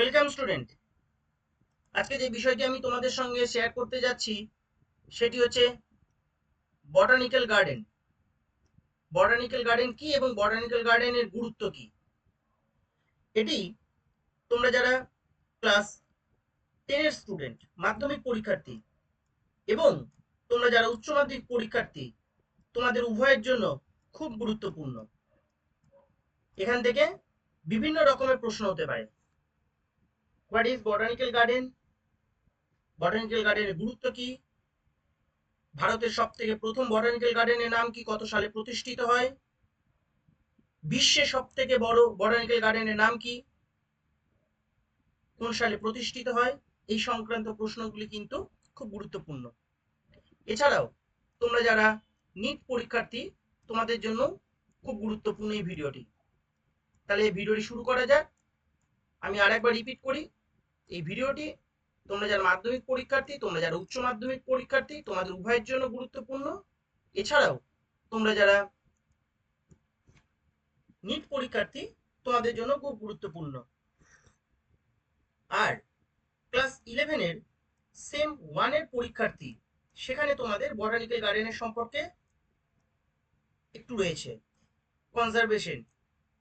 Welcome student. আজকে যে বিষয়টি আমি তোমাদের সঙ্গে শেয়ার করতে যাচ্ছি সেটি হচ্ছে বটানিক্যাল গার্ডেন। বটানিক্যাল গার্ডেন কি এবং বটানিক্যাল গার্ডেনের গুরুত্ব কি, এটি তোমরা যারা ক্লাস 10 এর স্টুডেন্ট, মাধ্যমিক পরীক্ষার্থী, এবং তোমরা যারা উচ্চ মাধ্যমিক পরীক্ষার্থী, তোমাদের উভয়ের জন্য খুব গুরুত্বপূর্ণ। এখান থেকে বিভিন্ন রকমের প্রশ্ন হতে পারে। What is botanical garden, botanical গার্ডেনের গুরুত্ব কি, ভারতের সব থেকে প্রথম বটানিক্যাল গার্ডেনের নাম কি, কত সালে প্রতিষ্ঠিত হয়, বিশ্বের সব থেকে বড় বটানিক্যাল গার্ডেনের নাম কি, কোন সালে প্রতিষ্ঠিত হয়, এই সংক্রান্ত প্রশ্নগুলি কিন্তু খুব গুরুত্বপূর্ণ। এছাড়াও তোমরা যারা নিট পরীক্ষার্থী, তোমাদের জন্য খুব গুরুত্বপূর্ণ এই ভিডিওটি। তাহলে এই ভিডিওটি শুরু করা যাক। আমি আরেকবার রিপিট করি, এই ভিডিওটি তোমরা যারা মাধ্যমিক পরীক্ষার্থী, তোমরা যারা উচ্চ মাধ্যমিক পরীক্ষার্থী, তোমাদের উভয়ের জন্য গুরুত্বপূর্ণ। এছাড়াও তোমরা যারা নিট পরীক্ষার্থী, তোমাদের জন্য খুব গুরুত্বপূর্ণ। আর ক্লাস 11 এর সেম 1 এর পরীক্ষার্থী, সেখানে তোমাদের বটানিক্যাল গার্ডেনের সম্পর্কে একটু রয়েছে। কনজারভেশন,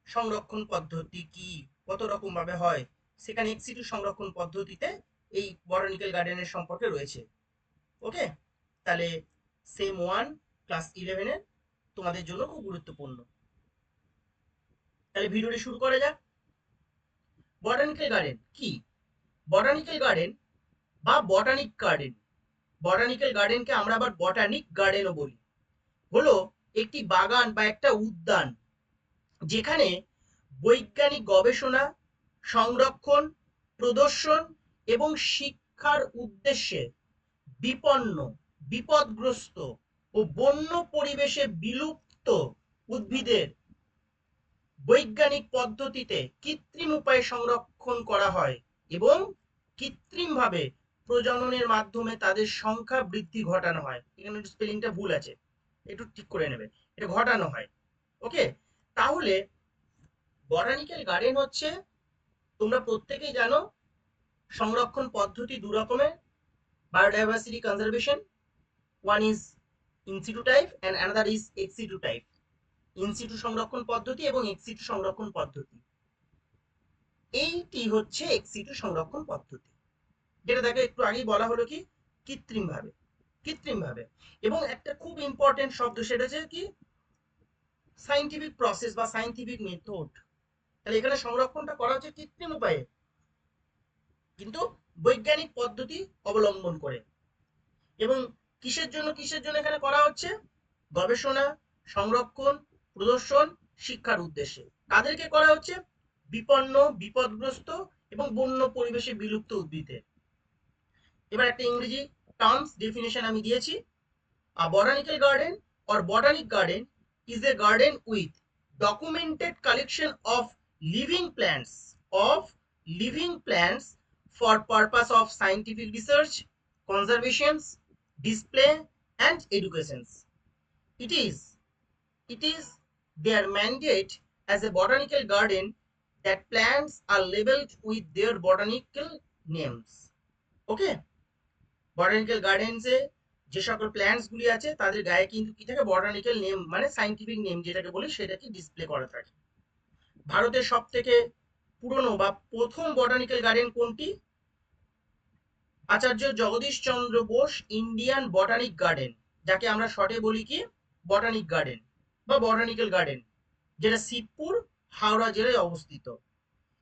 সংরক্ষণ পদ্ধতি কি, কত রকম ভাবে হয়, সেখানে এক্সিটু সংরক্ষণ পদ্ধতিতে এই বটানিক্যাল গার্ডেনের সম্পর্কে রয়েছে। ওকে, তাহলে সেম 1 ক্লাস 11 এর তোমাদের জন্য খুব গুরুত্বপূর্ণ। তাহলে ভিডিওটি শুরু করা যাক। বটানিক্যাল গার্ডেন কি? বটানিক্যাল গার্ডেন বা বটানিক গার্ডেন, বটানিক্যাল গার্ডেনকে আমরা আবার বটানিক গার্ডেনও বলি, হলো একটি বাগান বা একটা উদ্যান যেখানে বৈজ্ঞানিক গবেষণা, সংরক্ষণ, প্রদর্শন এবং শিক্ষার উদ্দেশ্যে বিপন্ন, বিপদগ্রস্ত ও বন্য পরিবেশে বিলুপ্ত উদ্ভিদের বৈজ্ঞানিক পদ্ধতিতে কৃত্রিম উপায়ে সংরক্ষণ করা হয় এবং কৃত্রিমভাবে প্রজননের মাধ্যমে তাদের সংখ্যা বৃদ্ধি ঘটানো হয়। এখানে একটু স্পেলিংটা ভুল আছে, একটু ঠিক করে নেবে, এটা ঘটানো হয়। ওকে, তাহলে বটানিক্যাল গার্ডেন হচ্ছে, তোমরা প্রত্যেকেই জানো, সংরক্ষণ পদ্ধতি দু রকমের, biodiversity conservation, one is in situ type and another is ex situ type. In situ সংরক্ষণ পদ্ধতি এবং এক্সিটু সংরক্ষণ পদ্ধতি, এইটি হচ্ছে এক্সিটু সংরক্ষণ পদ্ধতি, যেটা দেখো একটু আগেই বলা হলো কি, কৃত্রিম ভাবে, কৃত্রিম ভাবে। এবং একটা খুব ইম্পর্টেন্ট শব্দ, সেটা হচ্ছে কি, সাইন্টিফিক প্রসেস বা সাইন্টিফিক মেথড। তাহলে এখানে সংরক্ষণটা করা হচ্ছে কৃত্রিম উপায়ে, কিন্তু বৈজ্ঞানিক পদ্ধতি অবলম্বন করে। এবং কিসের জন্য কিসের জন্য এখানে করা হচ্ছে? গবেষণা, সংরক্ষণ, প্রদর্শন, শিক্ষার উদ্দেশ্যে। কাদেরকে করা হচ্ছে? বিপন্ন, বিপদগ্রস্ত এবং বন্য পরিবেশে বিলুপ্ত উদ্ভিদের। এবার একটা ইংরেজি টার্মস ডেফিনেশন আমি দিয়েছি। A botanical garden or botanic garden is a garden with documented collection of living plants of living plants for purpose of scientific research, conservation, display and education. It is their mandate as a botanical garden that plants are labeled with their botanical names. Okay, botanical গার্ডেন্সে যে সকল plants গুলি আছে তাদের গায়ে কিন্তু কি থাকে? বটানিক্যাল নেম, মানে সাইন্টিফিক নেম যেটাকে বলি, সেটাকে ডিসপ্লে করা থাকে। ভারতের সব থেকে পুরনো বা প্রথম বটানিক্যাল গার্ডেন কোনটি? আচার্য জগদীশ চন্দ্র বোস ইন্ডিয়ান বটানিক গার্ডেন, যাকে আমরা শর্টে বলি কি, বটানিক গার্ডেন বা বটানিক্যাল গার্ডেন, যেটা শিবপুর, হাওড়া জেলায় অবস্থিত।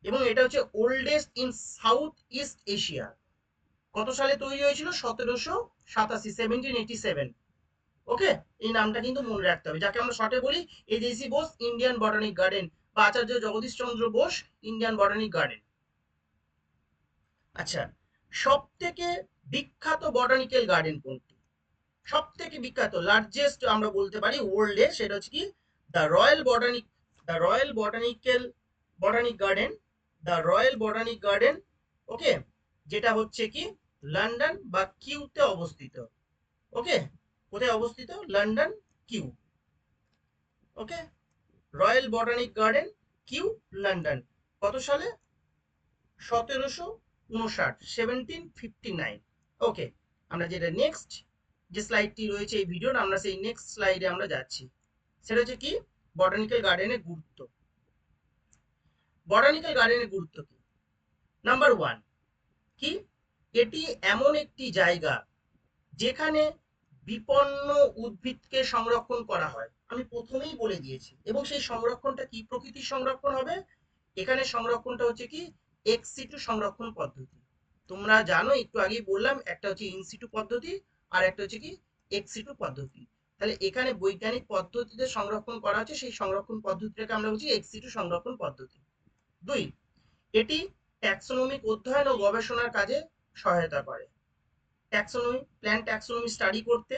এবং এটা হচ্ছে oldest in south east Asia. কত সালে তৈরি হয়েছিল? 1787, 1787। ওকে, এই নামটা কিন্তু মনে রাখতে হবে, যাকে আমরা শর্টে বলি এজেসি বোস ইন্ডিয়ান বটানিক গার্ডেন বা আচার্য জগদীশ চন্দ্র বোস ইন্ডিয়ান বটানিক গার্ডেন। আচ্ছা, সব থেকে বিখ্যাত বটানিক্যাল গার্ডেন কোনটি? সব থেকে বিখ্যাত, লার্জেস্ট আমরা বলতে পারি ওয়ার্ল্ডে, সেটা হচ্ছে কি, the royal botanic, the royal botanical botanic garden, the royal botanic garden. Okay, যেটা হচ্ছে কি লন্ডন বা কিউতে অবস্থিত। ওকে, কোথায় অবস্থিত? London, Kew. Okay, royal botanic garden, Kew, London. কত সালে? 1759, 1759। ওকে, আমরা যেটা নেক্সট যে স্লাইডটি রয়েছে এই ভিডিওর, আমরা সেই নেক্সট স্লাইডে আমরা যাচ্ছি। সেটা হচ্ছে কি, বটানিক্যাল গার্ডেনের গুরুত্ব। বটানিক্যাল গার্ডেনের গুরুত্ব কি? নাম্বার ওয়ান, কি এটি এমন একটি জায়গা যেখানে বিপন্ন উদ্ভিদকে সংরক্ষণ করা হয়। আমি প্রথমেই বলে দিয়েছি। এবং সেই সংরক্ষণটা কি প্রকৃতির সংরক্ষণ হবে? এখানে সংরক্ষণটা হচ্ছে কি এক্সিটু সংরক্ষণ পদ্ধতি। তোমরা জানো, একটু আগেই বললাম, একটা হচ্ছে ইনসিটু পদ্ধতি আর একটা হচ্ছে কি এক্সিটু পদ্ধতি। তাহলে এখানে বৈজ্ঞানিক পদ্ধতিতে সংরক্ষণ করা হচ্ছে, সেই সংরক্ষণ পদ্ধতিটাকে আমরা বলছি এক্সিটু সংরক্ষণ পদ্ধতি। দুই, এটি ট্যাক্সোনমিক অধ্যয়ন ও গবেষণার কাজে সহায়তা করে। ট্যাক্সোনমি, প্ল্যান্ট ট্যাক্সোনমি স্টাডি করতে,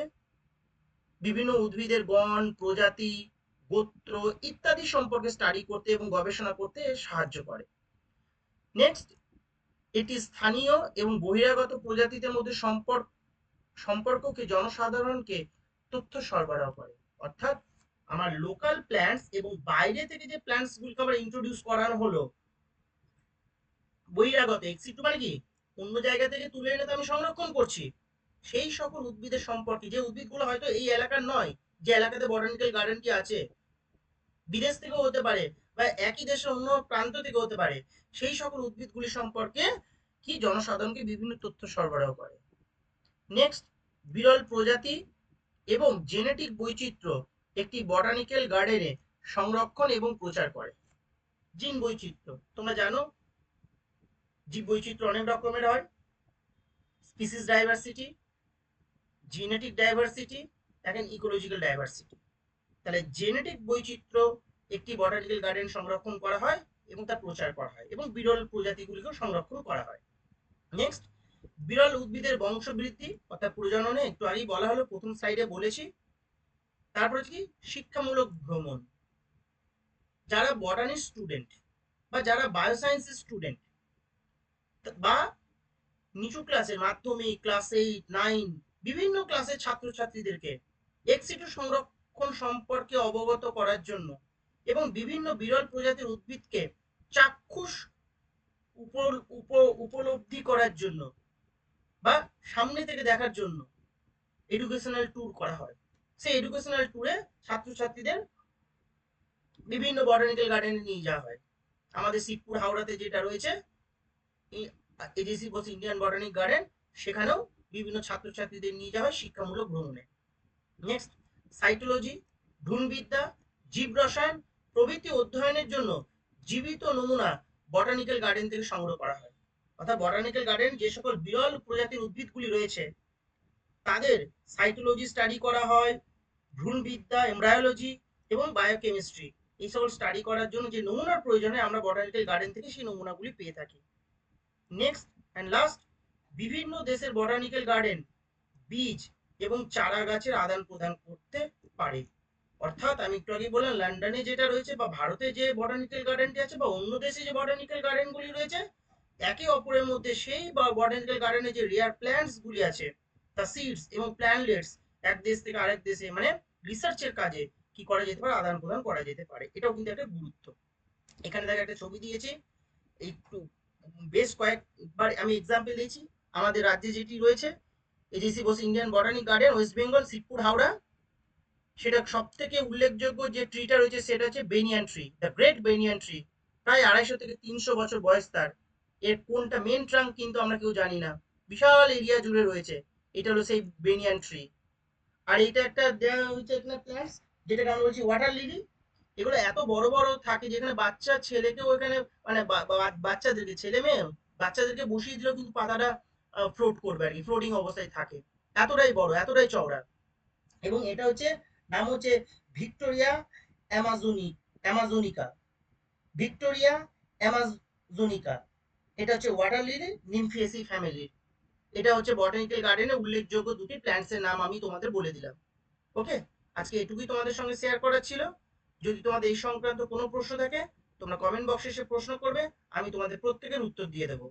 বিভিন্ন উদ্ভিদের গণ, প্রজাতি, গোত্র ইত্যাদি সম্পর্কে স্টাডি করতে এবং গবেষণা করতে সাহায্য করে। নেক্সট, এটি স্থানীয় এবং বহিরাগত প্রজাতিদের মধ্যে সম্পর্ককে জনসাধারণকে তথ্য সরবরাহ করে। অর্থাৎ আমার লোকাল প্ল্যান্টস এবং বাইরে থেকে যে প্ল্যান্টস গুলোকে আবার ইন্ট্রোডিউস করানো হলো, বহিরাগত এক্সিটু মানে কি অন্য জায়গা থেকে তুলে এনে তো আমি সংরক্ষণ করছি, সেই সকল উদ্ভিদের সম্পর্কে, যে উদ্ভিদগুলো হয়তো এই এলাকার নয়, যে এলাকাতে বটানিক্যাল গার্ডেনটি আছে, বিদেশ থেকেও হতে পারে বা একই দেশের অন্য প্রান্ত থেকে হতে পারে, সেই সকল উদ্ভিদগুলি সম্পর্কে কি জনসাধারণকে বিভিন্ন তথ্য সরবরাহ করে। নেক্সট, বিরল প্রজাতি এবং জেনেটিক বৈচিত্র্য একটি বটানিক্যাল গার্ডেনে সংরক্ষণ এবং প্রচার করে। জিন বৈচিত্র্য, তোমরা জানো জীব বৈচিত্র্য অনেক রকমের হয়, স্পিসিস ডাইভার্সিটি, জেনেটিক ডাইভার্সিটি, এখন ইকোলজিক্যাল ডাইভার্সিটি। তাহলে জেনেটিক বৈচিত্র্য একটি বটানিক্যাল গার্ডেন সংরক্ষণ করা হয় এবং তা প্রচার করা হয়, এবং বিরল প্রজাতিগুলিকেও সংরক্ষণ করা হয়। নেক্সট, বিরল উদ্ভিদের বংশবৃদ্ধি অর্থাৎ প্রজননে, একটু আগেই বলা হলো, প্রথম স্লাইডে বলেছি। তারপরে কি শিক্ষামূলক ভ্রমণ, যারা বটানি স্টুডেন্ট বা যারা বায়োসায়েন্সের স্টুডেন্ট বা নিচু ক্লাসের মাধ্যমিক ক্লাস 8, 9 বিভিন্ন ক্লাসের ছাত্রছাত্রীদেরকে এক্সিটু সংরক্ষণ সম্পর্কে অবগত করার জন্য এবং বিভিন্ন বিরল প্রজাতির উদ্ভিদকে চাক্ষুষ উপলব্ধি করার জন্য বা সামনে থেকে দেখার জন্য এডুকেশনাল ট্যুর করা হয়। সেই এডুকেশনাল ট্যুরে ছাত্রছাত্রীদের বিভিন্ন বটানিক্যাল গার্ডেনে নিয়ে যাওয়া হয়। আমাদের শিবপুর হাওড়াতে যেটা রয়েছে এজিসি বোস ইন্ডিয়ান বটানিক গার্ডেন, সেখানেও বিভিন্ন ছাত্রছাত্রীদের নিয়ে যাওয়া হয় শিক্ষামূলক ভ্রমণে। নেক্সট, সাইটোলজি, ভ্রূণবিদ্যা, জীব রসায়ন প্রভৃতি অধ্যয়নের জন্য জীবিত নমুনা বটানিক্যাল গার্ডেন থেকে সংগ্রহ করা হয়। অর্থাৎ বটানিক্যাল গার্ডেন যে সকল বিরল প্রজাতির উদ্ভিদগুলি রয়েছে তাদের সাইটোলজি স্টাডি করা হয়, ভ্রূণবিদ্যা, এমব্রায়োলজি এবং বায়োকেমিস্ট্রি এই সকল স্টাডি করার জন্য যে নমুনার প্রয়োজনে আমরা বটানিক্যাল গার্ডেন থেকে সেই নমুনাগুলি পেয়ে থাকি। নেক্সট অ্যান্ড লাস্ট, বিভিন্ন দেশের বটানিক্যাল গার্ডেন বীজ এবং চারা গাছের আদান প্রদান করতে পারে। অর্থাৎ আমি একটু আগে বললাম, লন্ডনে যেটা রয়েছে বা ভারতে যে বটানিক্যাল গার্ডেনটি আছে বা অন্য দেশে যে বটানিক্যাল গার্ডেনগুলি রয়েছে, একে অপরের মধ্যে সেই বা বটানিক্যাল গার্ডেনে যে রেয়ার প্ল্যান্টস গুলি আছে তা সিডস এবং প্ল্যান্টলেটস এক দেশ থেকে আরেক দেশে মানে রিসার্চের কাজে কি করা যেতে পারে, আদান প্রদান করা যেতে পারে। এটাও কিন্তু একটা গুরুত্ব। এখানে দেখো একটা ছবি দিয়েছি, একটু বেশ কয়েকবার আমি এক্সাম্পল দিয়েছি। আমাদের রাজ্যে যেটি রয়েছে এজিসি Bose Indian বটানিক garden, West Bengal, Shibpur Howrah, সেটা সব থেকে উল্লেখযোগ্য যে ট্রিটা রয়েছে সেটা হচ্ছে banyan tree, the great banyan tree. প্রায় 250 থেকে 300 বছর বয়স তার। এর কোনটা মেন ট্রাঙ্ক কিন্তু আমরা কেউ জানি না, বিশাল এরিয়া জুড়ে রয়েছে। এটা হলো সেই বেনিয়ান ট্রি। আর এটা একটা দেওয়া হচ্ছে একটা প্ল্যান্টস, যেটাকে আমরা বলছি ওয়াটার লিলি। এগুলো এত বড় বড় থাকে যেখানে বাচ্চা ছেলেকেও এখানে মানে বাচ্চাদেরকে, ছেলে মেয়ে বাচ্চাদেরকে বসিয়ে দিলেও কিন্তু পাতাটা ফ্লোট করবে আর কি, ফ্লোটিং অবস্থায় থাকে। এতটাই বড়, এতটাই চওড়া। এবং এটা হচ্ছে নাম হচ্ছে ভিক্টোরিয়া অ্যামাজোনিকা, ভিক্টোরিয়া অ্যামাজোনিকা। এটা হচ্ছে ওয়াটার লিলি নিমফিয়েসি ফ্যামিলির। এটা হচ্ছে বটানিক্যাল গার্ডেনে উল্লেখযোগ্য দুটি প্ল্যান্টস এর নাম আমি তোমাদের বলে দিলাম। ওকে, আজকে এটুকুই তোমাদের সঙ্গে শেয়ার করার ছিল। যদি তোমাদের এই সংক্রান্ত কোনো প্রশ্ন থাকে তোমরা কমেন্ট বক্সে এসে প্রশ্ন করবে, আমি তোমাদের প্রত্যেকের উত্তর দিয়ে দেবো।